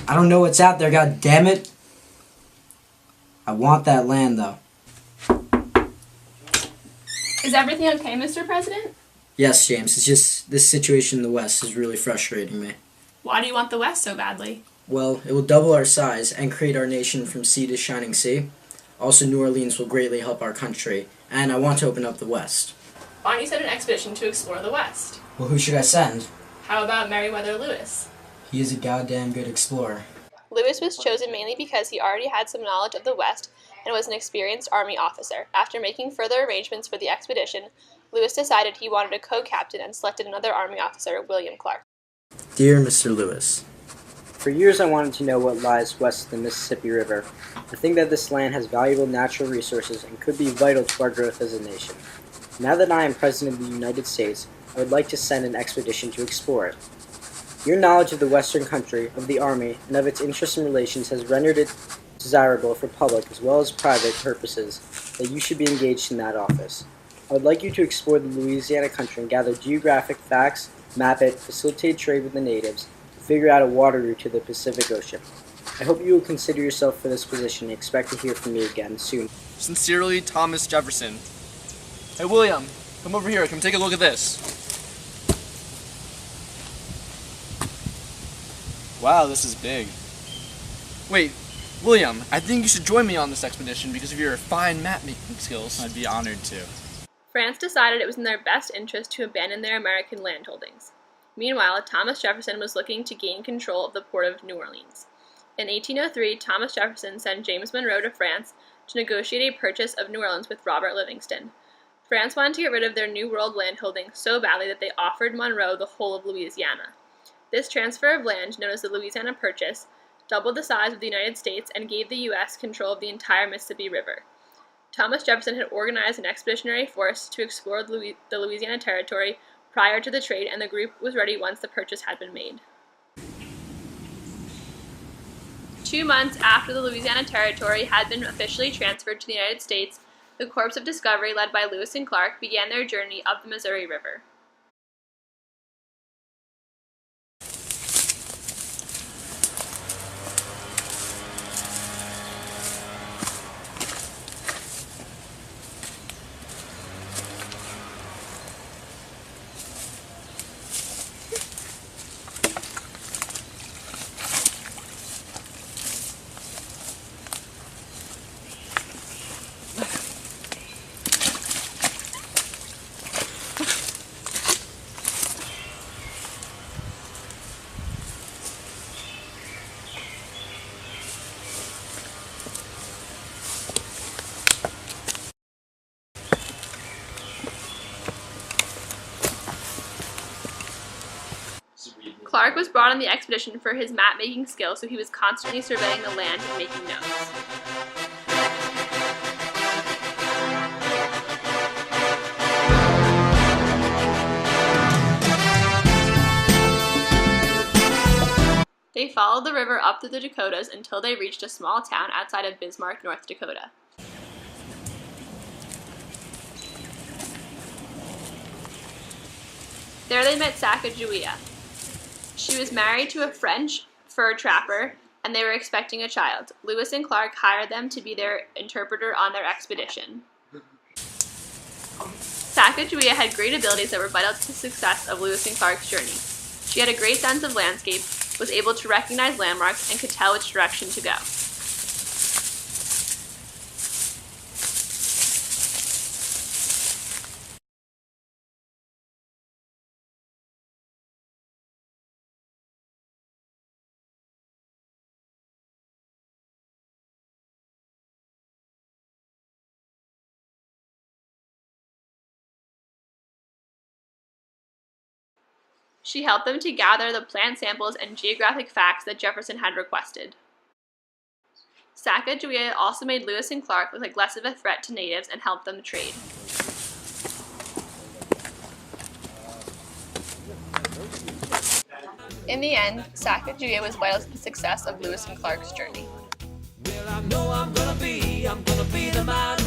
I don't know what's out there, god damn it. I want that land, though. Is everything okay, Mr. President? Yes, James. It's just this situation in the West is really frustrating me. Why do you want the West so badly? Well, it will double our size and create our nation from sea to shining sea. Also, New Orleans will greatly help our country, and I want to open up the West. Why don't you send an expedition to explore the West? Well, who should I send? How about Meriwether Lewis? He is a goddamn good explorer. Lewis was chosen mainly because he already had some knowledge of the West and was an experienced Army officer. After making further arrangements for the expedition, Lewis decided he wanted a co-captain and selected another Army officer, William Clark. Dear Mr. Lewis, For years I wanted to know what lies west of the Mississippi River. I think that this land has valuable natural resources and could be vital to our growth as a nation. Now that I am President of the United States, I would like to send an expedition to explore it. Your knowledge of the Western country, of the Army, and of its interests and relations has rendered it desirable for public as well as private purposes that you should be engaged in that office. I would like you to explore the Louisiana country and gather geographic facts, map it, facilitate trade with the natives, and figure out a water route to the Pacific Ocean. I hope you will consider yourself for this position and expect to hear from me again soon. Sincerely, Thomas Jefferson. Hey, William, come over here. Come take a look at this. Wow, this is big. Wait, William, I think you should join me on this expedition because of your fine map-making skills. I'd be honored to. France decided it was in their best interest to abandon their American landholdings. Meanwhile, Thomas Jefferson was looking to gain control of the port of New Orleans. In 1803, Thomas Jefferson sent James Monroe to France to negotiate a purchase of New Orleans with Robert Livingston. France wanted to get rid of their New World landholding so badly that they offered Monroe the whole of Louisiana. This transfer of land, known as the Louisiana Purchase, doubled the size of the United States and gave the U.S. control of the entire Mississippi River. Thomas Jefferson had organized an expeditionary force to explore the Louisiana Territory prior to the trade, and the group was ready once the purchase had been made. 2 months after the Louisiana Territory had been officially transferred to the United States, the Corps of Discovery, led by Lewis and Clark, began their journey up the Missouri River. Clark was brought on the expedition for his map-making skills, so he was constantly surveying the land and making notes. They followed the river up through the Dakotas until they reached a small town outside of Bismarck, North Dakota. There they met Sacagawea. She was married to a French fur trapper, and they were expecting a child. Lewis and Clark hired them to be their interpreter on their expedition. Sacagawea had great abilities that were vital to the success of Lewis and Clark's journey. She had a great sense of landscape, was able to recognize landmarks, and could tell which direction to go. She helped them to gather the plant samples and geographic facts that Jefferson had requested. Sacagawea also made Lewis and Clark look like less of a threat to natives and helped them trade. In the end, Sacagawea was vital to the success of Lewis and Clark's journey. Well, I know I'm gonna be the man